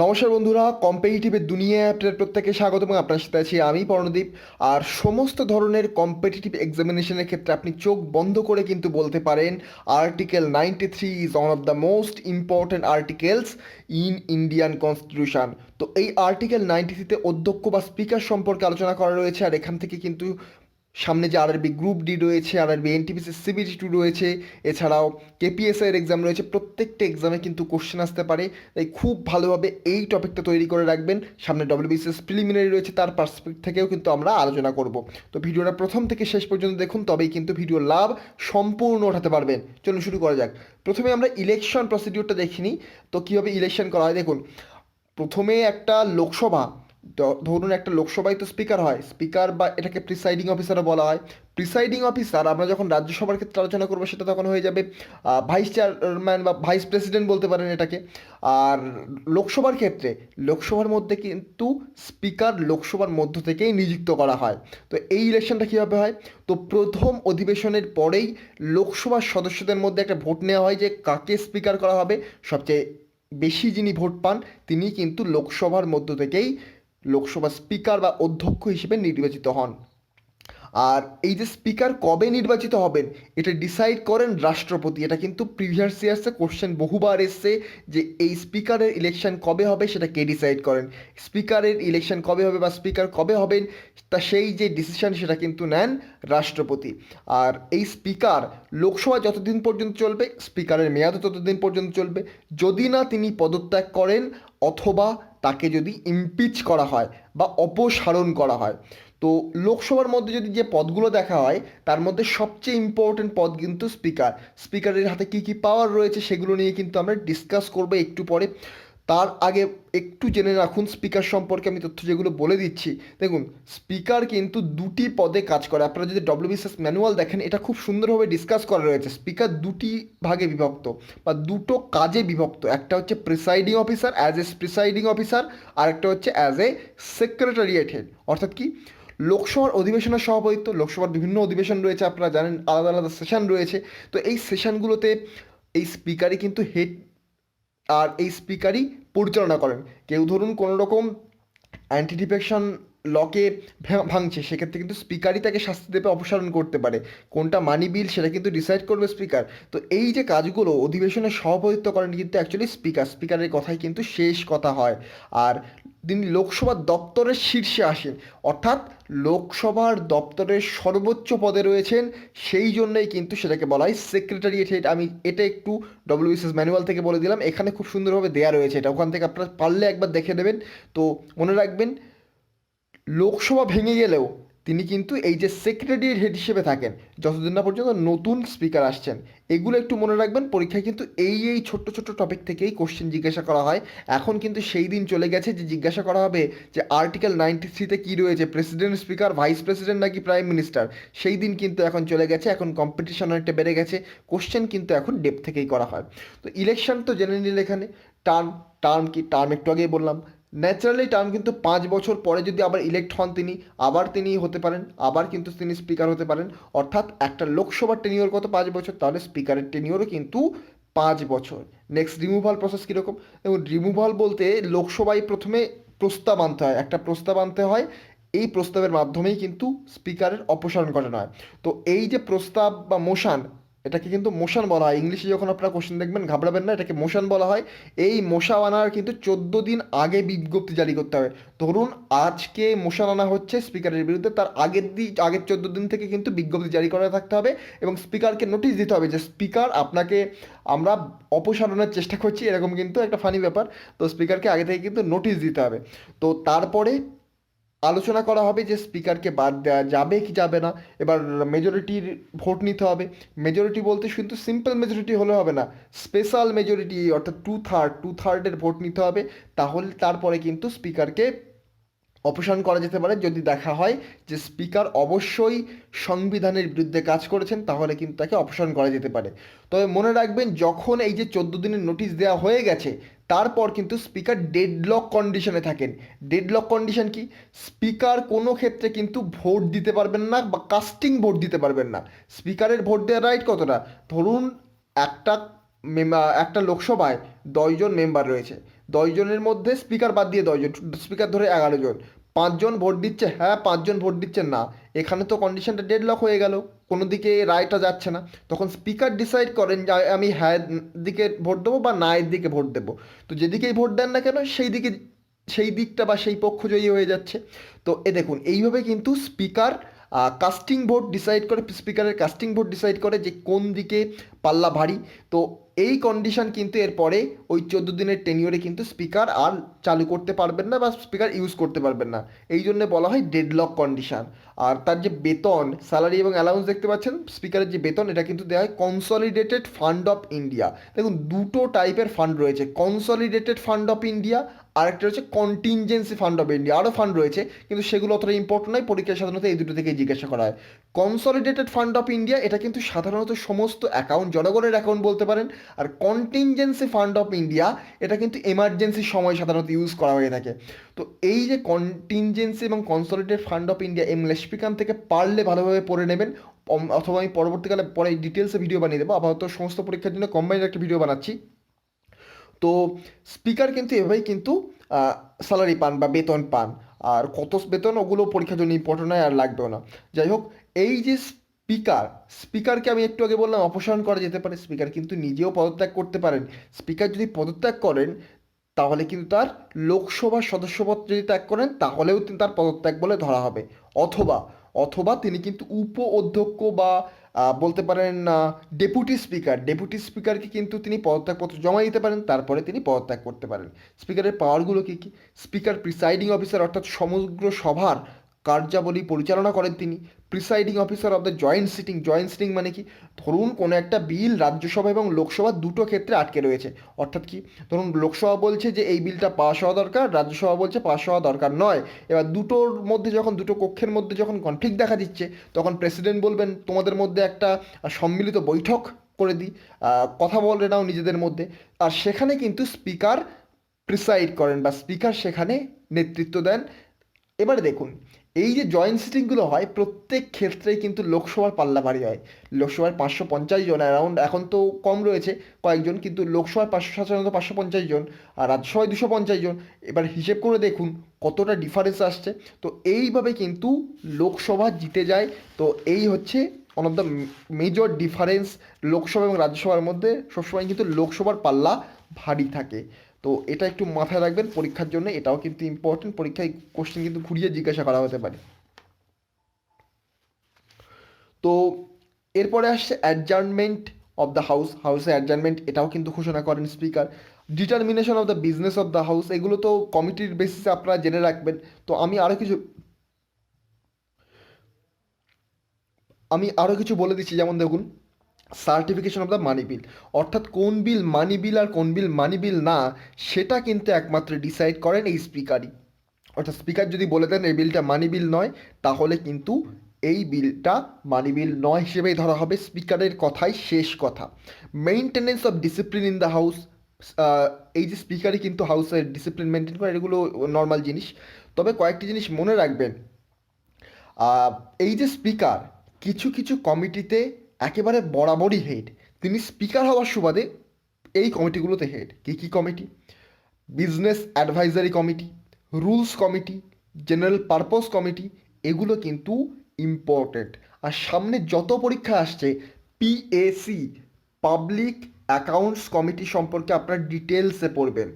নমস্কার বন্ধুরা, কম্পিটিটিভের দুনিয়ায় আপনাদের প্রত্যেককে স্বাগত এবং আপনার সাথে আছি আমি পর্ণদীপ। আর সমস্ত ধরনের কম্পিটিটিভ এক্সামিনেশনের ক্ষেত্রে আপনি চোখ বন্ধ করে কিন্তু বলতে পারেন article 93 is one of the most important articles in Indian constitution. তো এই আর্টিকেল 93-তে অধ্যক্ষ বা স্পিকার সম্পর্কে আলোচনা করা রয়েছে। আর এখান থেকে কিন্তু সামনে যে আরআরবি গ্রুপ ডি রয়েছে, আরআরবি এনটিপিসি সিবিটি 2 রয়েছে, এছাড়াও কেপিএসআই এর এক্সাম রয়েছে, প্রত্যেকটা এক্সামে কিন্তু কোশ্চেন আসতে পারে। তাই খুব ভালোভাবে এই টপিকটা তৈরি করে রাখবেন। সামনে ডব্লিউবিসিএস প্রিলিমিনারি রয়েছে, তার পার্সপেক্টিভ থেকেও কিন্তু আমরা আলোচনা করব। তো ভিডিওটা প্রথম থেকে শেষ পর্যন্ত দেখুন, তবেই কিন্তু ভিডিওর লাভ সম্পূর্ণ উঠাতে পারবেন। চলুন শুরু করা যাক। প্রথমে আমরা ইলেকশন প্রসিডিওরটা দেখিনি। তো কীভাবে ইলেকশন করা হয় দেখুন। প্রথমে একটা লোকসভা, ধরুন একটা লোকসভায় তো স্পিকার হয়, স্পিকার বা এটাকে প্রিসাইডিং অফিসারও বলা হয়। প্রিসাইডিং অফিসার আমরা যখন রাজ্যসভার ক্ষেত্রে আলোচনা করবো সেটা তখন হয়ে যাবে ভাইস চেয়ারম্যান বা ভাইস প্রেসিডেন্ট বলতে পারেন এটাকে। আর লোকসভার ক্ষেত্রে লোকসভার মধ্যে কিন্তু স্পিকার লোকসভার মধ্য থেকেই নিযুক্ত করা হয়। তো এই ইলেকশনটা কীভাবে হয়, তো প্রথম অধিবেশনের পরেই লোকসভার সদস্যদের মধ্যে একটা ভোট নেওয়া হয় যে কাকে স্পিকার করা হবে। সবচেয়ে বেশি যিনি ভোট পান তিনি কিন্তু লোকসভার মধ্য থেকেই লোকসভা স্পিকার বা অধ্যক্ষ হিসেবে নির্বাচিত হন। আর এই যে স্পিকার কবে নির্বাচিত হবেন এটা ডিসাইড করেন রাষ্ট্রপতি। এটা কিন্তু প্রিভিয়াস ইয়ার্সে কোশ্চেন বহুবার এসছে যে এই স্পিকারের ইলেকশন কবে হবে সেটা কে ডিসাইড করেন। স্পিকারের ইলেকশন কবে হবে বা স্পিকার কবে হবেন তা সেই যে ডিসিশন সেটা কিন্তু নেন রাষ্ট্রপতি। আর এই স্পিকার লোকসভা যতদিন পর্যন্ত চলবে স্পিকারের মেয়াদও ততদিন পর্যন্ত চলবে, যদি না তিনি পদত্যাগ করেন অথবা তাকে যদি ইমপিচ করা হয় বা অপসারণ করা হয়। তো লোকসভার মধ্যে যদি যে পদগুলো দেখা হয় তার মধ্যে সবচেয়ে ইম্পর্টেন্ট পদ কিন্তু স্পিকার। স্পিকারের হাতে কী কী পাওয়ার রয়েছে সেগুলো নিয়ে কিন্তু আমরা ডিসকাস করবো একটু পরে। তার আগে একটু জেনে রাখুন স্পিকার সম্পর্কে আমি তথ্য যেগুলো বলে দিচ্ছি। দেখুন, স্পিকার কিন্তু দুটি পদে কাজ করে। আপনারা যদি ডব্লিউবিসিএস ম্যানুয়াল দেখেন এটা খুব সুন্দরভাবে ডিসকাস করা রয়েছে। স্পিকার দুটি ভাগে বিভক্ত বা দুটো কাজে বিভক্ত। একটা হচ্ছে presiding officer, as a presiding officer, আর একটা হচ্ছে অ্যাজ এ সেক্রেটারিয়েট হেড। অর্থাৎ কি, লোকসভার অধিবেশনের সভাপতিত্ব, লোকসভার বিভিন্ন অধিবেশন রয়েছে আপনারা জানেন, আলাদা আলাদা সেশন রয়েছে। তো এই সেশনগুলোতে এই স্পিকারই কিন্তু হেড, আর এই স্পিকারই পরিচালনা করেন। কেউ ধরুন কোনো রকম অ্যান্টি ডিফেকশন লকে ভাঙছে, সেক্ষেত্রে কিন্তু স্পিকারই তাকে শাস্তি দেবে, অপসারণ করতে পারে। কোনটা মানি বিল সেটা কিন্তু ডিসাইড করবে স্পিকার। তো এই যে কাজগুলো অধিবেশনের সভাপতিত্ব করেন কিন্তু অ্যাকচুয়ালি স্পিকার। স্পিকারের কথাই কিন্তু শেষ কথা হয়। আর তিনি লোকসভার দপ্তরের শীর্ষে আসেন, অর্থাৎ লোকসভার দপ্তরের সর্বোচ্চ পদে রয়েছেন। সেই জন্যই কিন্তু সেটাকে বলা হয় সেক্রেটারিয়েট হেড। আমি এটা একটু ডব্লিউবিসিএস ম্যানুয়াল থেকে বলে দিলাম, এখানে খুব সুন্দরভাবে দেয়া রয়েছে এটা, ওখান থেকে আপনারা পারলে একবার দেখে নেবেন। তো মনে রাখবেন, লোকসভা ভেঙে গেলেও তিনি কিন্তু এই যে সেক্রেটারিয়েট হেড হিসেবে থাকেন যতদিন না পর্যন্ত নতুন স্পিকার আসছেন। এগুলো একটু মনে রাখবেন, পরীক্ষায় কিন্তু এই ছোট্ট ছোট্ট টপিক থেকেই কোশ্চেন জিজ্ঞাসা করা হয়। এখন কিন্তু সেই দিন চলে গেছে যে জিজ্ঞাসা করা হবে যে আর্টিকেল 93-তে কী রয়েছে, প্রেসিডেন্ট, স্পিকার, ভাইস প্রেসিডেন্ট নাকি প্রাইম মিনিস্টার। সেই দিন কিন্তু এখন চলে গেছে, এখন কম্পিটিশন অনেকটা বেড়ে গেছে। কোশ্চেন কিন্তু এখন ডেপ থেকেই করা হয়। তো ইলেকশন তো জেনে নিলে, এখানে টার্ম, টার্ম কি, টার্ম একটু আগেই বললাম। ন্যাচারালি টার্ম কিন্তু 5 বছর পরে যদি আবার ইলেক্ট হন তিনি, আবার তিনি হতে পারেন, আবার কিন্তু তিনি স্পিকার হতে পারেন। অর্থাৎ একটা লোকসভার টেনিওর কত, 5 বছর, তাহলে স্পিকারের টেনিওরও কিন্তু 5 বছর। নেক্সট রিমুভাল প্রসেস কীরকম, এবং রিমুভাল বলতে লোকসভায় প্রথমে প্রস্তাব আনতে হয়, একটা প্রস্তাব আনতে হয়। এই প্রস্তাবের মাধ্যমেই কিন্তু স্পিকারের অপসারণ ঘটানো হয়। তো এই যে প্রস্তাব বা মোশন, এটাকে কিন্তু মোশন বলা হয়। ইংলিশে যখন আপনারা কোশ্চেন দেখবেন ঘাবড়াবেন না, এটাকে মোশন বলা হয়। এই মোশন আনার কিন্তু 14 দিন আগে বিজ্ঞপ্তি জারি করতে হবে। ধরুন আজকে মোশন আনা হচ্ছে স্পিকারের বিরুদ্ধে, তার আগের 14 দিন থেকে কিন্তু বিজ্ঞপ্তি জারি করা থাকতে হবে এবং স্পিকারকে নোটিশ দিতে হবে যে স্পিকার আপনাকে আমরা অপসারণের চেষ্টা করছি, এরকম কিন্তু একটা ফানি ব্যাপার। তো স্পিকারকে আগে থেকে কিন্তু নোটিশ দিতে হবে। তো তারপরে আলোচনা করা হবে যে স্পিকারকে বাদ দেওয়া যাবে কি যাবে না। এবার মেজরিটির ভোট নিতে হবে। মেজরিটি বলতে কিন্তু সিম্পল মেজরিটি হলে হবে না, স্পেশাল মেজরিটি, অর্থাৎ 2/3 ভোট নিতে হবে। তাহলে তারপরে কিন্তু স্পিকারকে অপসারণ করা যেতে পারে। যদি দেখা হয় যে স্পিকার অবশ্যই সংবিধানের বিরুদ্ধে কাজ করেছেন তাহলে কিন্তু তাকে অপসারণ করা যেতে পারে। তবে মনে রাখবেন, যখন এই যে 14 দিনের নোটিশ দেওয়া হয়ে গেছে তারপর কিন্তু স্পিকার ডেডলক কন্ডিশনে থাকেন। ডেডলক কন্ডিশন কি, স্পিকার কোনো ক্ষেত্রে কিন্তু ভোট দিতে পারবেন না বা কাস্টিং ভোট দিতে পারবেন না। স্পিকারের ভোট দেওয়ার রাইট কতটা, ধরুন একটা একটা লোকসভায় 10 জন মেম্বার রয়েছে, 10 জনের মধ্যে স্পিকার বাদ দিয়ে 10 জন, স্পিকার ধরে 11 জন, 5 জন ভোট দিচ্ছে হ্যাঁ, 5 জন ভোট দিচ্ছে না, এখানে তো কন্ডিশনটা ডেডলক হয়ে গেল, কোনো দিকে রায়টা যাচ্ছে না। তখন স্পিকার ডিসাইড করেন যে আমি হ্যাঁ দিকে ভোট দেবো বা না এর দিকে ভোট দেবো। তো যেদিকেই ভোট দেন না কেন সেই দিকটা বা সেই পক্ষ জয়ী হয়ে যাচ্ছে। তো দেখুন এইভাবে কিন্তু স্পিকার কাস্টিং ভোট ডিসাইড করে, স্পিকারের কাস্টিং ভোট ডিসাইড করে যে কোন দিকে পাল্লা ভারী। তো এই কন্ডিশন কিন্তু এরপরে ওই 14 দিনের টেনিওরে কিন্তু স্পিকার আর চালু করতে পারবেন না বা স্পিকার ইউজ করতে পারবেন না, এই জন্য বলা হয় ডেডলক কন্ডিশন। আর তার যে বেতন, স্যালারি এবং অ্যালাউন্স দেখতে পাচ্ছেন, স্পিকারের যে বেতন এটা কিন্তু দেওয়া হয় কনসলিডেটেড ফান্ড অফ ইন্ডিয়া। দেখুন দুটো টাইপের ফান্ড রয়েছে, কনসলিডেটেড ফান্ড অফ ইন্ডিয়া, আরেকটা হচ্ছে কন্টিনজেন্সি ফান্ড অফ ইন্ডিয়া। আরও ফান্ড রয়েছে কিন্তু সেগুলো অতটা ইম্পর্টেন্ট নয়, পরীক্ষায় সাধারণত এই দুটো থেকেই জিজ্ঞাসা করা হয়। কনসলিডেটেড ফান্ড অফ ইন্ডিয়া এটা কিন্তু সাধারণত সমস্ত অ্যাকাউন্ট, জনগণের অ্যাকাউন্ট বলতে পারেন। আর কন্টিনজেন্সি ফান্ড অফ ইন্ডিয়া এটা কিন্তু এমার্জেন্সির সময় সাধারণত ইউজ করা হয়ে থাকে। তো এই যে কন্টিনজেন্সি এবং কনসলিডেটেড ফান্ড অফ ইন্ডিয়া, এই লেশপিকান থেকে পারলে ভালোভাবে পড়ে নেবেন, অথবা আমি পরবর্তীকালে পরে ডিটেলসে ভিডিও বানিয়ে দেবো। আপাতত সমস্ত পরীক্ষার জন্য কম্বাইন্ড একটা ভিডিও বানাচ্ছি। তো স্পিকার কিন্তু এভাবেই কিন্তু স্যালারি পান বা বেতন পান। আর কত বেতন ওগুলো পরীক্ষার জন্য ইম্পর্টেন্ট নয় আর লাগবেও না। যাই হোক, এই যে স্পিকারকে আমি একটু আগে বললাম অপসারণ করা যেতে পারে, স্পিকার কিন্তু নিজেও পদত্যাগ করতে পারেন। স্পিকার যদি পদত্যাগ করেন তাহলে কিন্তু তার লোকসভার সদস্যপদ যদি ত্যাগ করেন তাহলেও তার পদত্যাগ বলে ধরা হবে। অথবা অথবা তিনি কিন্তু উপ অধ্যক্ষ বা বলতে পারেন ডেপুটি স্পিকারকে কিন্তু তিনি পদত্যাগপত্র জমা দিতে পারেন, তারপরে তিনি পদত্যাগ করতে পারেন। স্পিকারের পাওয়ারগুলো কী কী? স্পিকার প্রিসাইডিং অফিসার, অর্থাৎ সমগ্র সভার কার্যাবলী পরিচালনা করেন তিনি। Presiding officer of the joint sitting মানে কি? ধরুন কোনো একটা বিল রাজ্যসভা এবং লোকসভা দুটো ক্ষেত্রে আটকে রয়েছে। অর্থাৎ কি? ধরুন লোকসভা বলছে যে এই বিলটা পাস হওয়া দরকার, রাজ্যসভা বলছে পাস হওয়া দরকার নয়। এবার দুটোর মধ্যে যখন, দুটো কক্ষের মধ্যে যখন কনফ্লিক্ট দেখা দিচ্ছে, তখন প্রেসিডেন্ট বলবেন তোমাদের মধ্যে একটা সম্মিলিত বৈঠক করে দিই, কথা বলে নাও নিজেদের মধ্যে। আর সেখানে কিন্তু স্পিকার প্রিসাইড করেন বা স্পিকার সেখানে নেতৃত্ব দেন। এবারে দেখুন, এই যে জয়েন্ট সিটিংগুলো হয় প্রত্যেক ক্ষেত্রেই কিন্তু লোকসভার পাল্লা ভারী হয়। লোকসভায় 550 জন অ্যারাউন্ড, এখন তো কম রয়েছে কয়েকজন, কিন্তু লোকসভায় 550 জন, আর রাজ্যসভায় 250 জন। এবার হিসেব করে দেখুন কতটা ডিফারেন্স আসছে। তো এইভাবে কিন্তু লোকসভা জিতে যায়। তো এই হচ্ছে one of the major difference Lok Sabha এবং রাজ্যসভার মধ্যে। সবসময় কিন্তু লোকসভার পাল্লা ভারী থাকে। তো এটা একটু মাথায় রাখবেন পরীক্ষার জন্য, এটাও কিন্তু ইম্পর্টেন্ট, পরীক্ষায় কোশ্চেন কিন্তু ঘুরিয়ে জিজ্ঞাসা করা হতে পারে। তো এরপরে আসছে অ্যাডজার্নমেন্ট অফ দ্য হাউসে অ্যাডজার্নমেন্ট, এটাও কিন্তু ঘোষণা করেন speaker. Determination of the business of the house, এগুলো তো কমিটির বেসিসে আপনারা জেনে রাখবেন। তো আমি আরও কিছু বলে দিচ্ছি, যেমন দেখুন সার্টিফিকেশন অফ দ্য মানি বিল, অর্থাৎ কোন বিল মানি বিল আর কোন বিল মানি বিল না, সেটা কিন্তু একমাত্র ডিসাইড করেন এই স্পিকারই। অর্থাৎ স্পিকার যদি বলে দেন এই বিলটা মানি বিল নয়, তাহলে কিন্তু এই বিলটা মানি বিল নয় হিসেবেই ধরা হবে, স্পিকারের কথাই শেষ কথা। Maintenance of discipline in the house, এই যে স্পিকারই কিন্তু হাউসের ডিসিপ্লিন মেনটেন করে, এগুলো নর্মাল জিনিস। তবে কয়েকটি জিনিস মনে রাখবেন, এই যে স্পিকার কিছু কিছু কমিটিতে একেবারে বরাবরই হেড, তিনি স্পিকার হওয়ার সুবাদে এই কমিটিগুলোতে হেড। কী কী committee? Business advisory committee, rules committee, general purpose committee, এগুলো কিন্তু ইম্পর্টেন্ট। আর সামনে যত পরীক্ষা আসছে, পিএসি পাবলিক অ্যাকাউন্টস কমিটি সম্পর্কে আপনারা ডিটেলসে পড়বেন।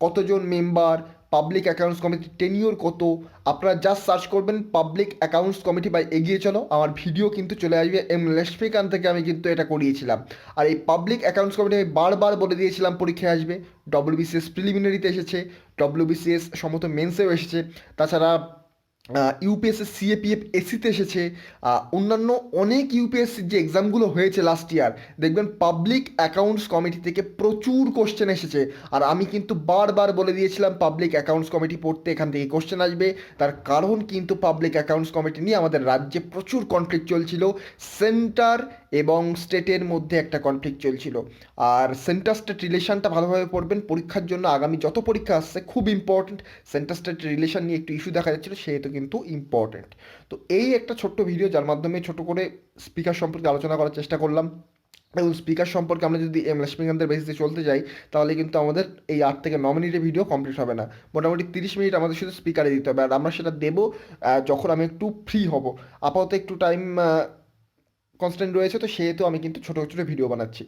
কতজন মেম্বার, পাবলিক অ্যাকাউন্টস কমিটির টেনিওর কত, আপনারা জাস্ট সার্চ করবেন পাবলিক অ্যাকাউন্টস কমিটি বা এগিয়ে চলো, আমার ভিডিও কিন্তু চলে আসবে লেশফিকান থেকে, আমি কিন্তু এটা করিয়েছিলাম। আর এই পাবলিক অ্যাকাউন্টস কমিটি আমি বারবার বলে দিয়েছিলাম পরীক্ষায় আসবে, ডব্লিউবিসিএস প্রিলিমিনারিতে এসেছে, ডব্লিউবিসিএস সম্ভবত মেন্সেও এসেছে, তাছাড়া ইউপিএসসি সিএপিএফ এসিতে এসেছে, অন্যান্য অনেক ইউপিএসসির যে এক্সামগুলো হয়েছে লাস্ট ইয়ার, দেখবেন পাবলিক অ্যাকাউন্টস কমিটি থেকে প্রচুর কোশ্চেন এসেছে। আর আমি কিন্তু বারবার বলে দিয়েছিলাম পাবলিক অ্যাকাউন্টস কমিটি পড়তে, এখান থেকে কোশ্চেন আসবে। তার কারণ কিন্তু পাবলিক অ্যাকাউন্টস কমিটি নিয়ে আমাদের রাজ্যে প্রচুর কনফ্লিক্ট চলছিল, সেন্টার এবং স্টেটের মধ্যে একটা কনফ্লিক্ট চলছিল। আর সেন্টার স্টেট রিলেশনটা ভালোভাবে পড়বেন, পরীক্ষার জন্য আগামী যত পরীক্ষা আসছে খুব ইম্পর্টেন্ট। সেন্টার স্টেট রিলেশন নিয়ে একটু ইস্যু দেখা যাচ্ছিলো, সেহেতু কিন্তু ইম্পর্টেন্ট। তো এই একটা ছোট্ট ভিডিও যার মাধ্যমে ছোট করে স্পিকার সম্পর্কে আলোচনা করার চেষ্টা করলাম। এবং স্পিকার সম্পর্কে আমরা যদি লক্ষ্মীকান্তের বেসিসে চলতে যাই, তাহলে কিন্তু আমাদের এই 8 থেকে 9 মিনিটের ভিডিও কমপ্লিট হবে না। মোটামুটি 30 মিনিট আমাদের শুধু স্পিকারে দিতে হবে, আর আমরা সেটা দেবো যখন আমি একটু ফ্রি হব। আপাতত একটু টাইম কনস্ট্যান্ট রয়েছে, তো সেহেতু আমি কিন্তু ছোটো ছোটো ভিডিও বানাচ্ছি।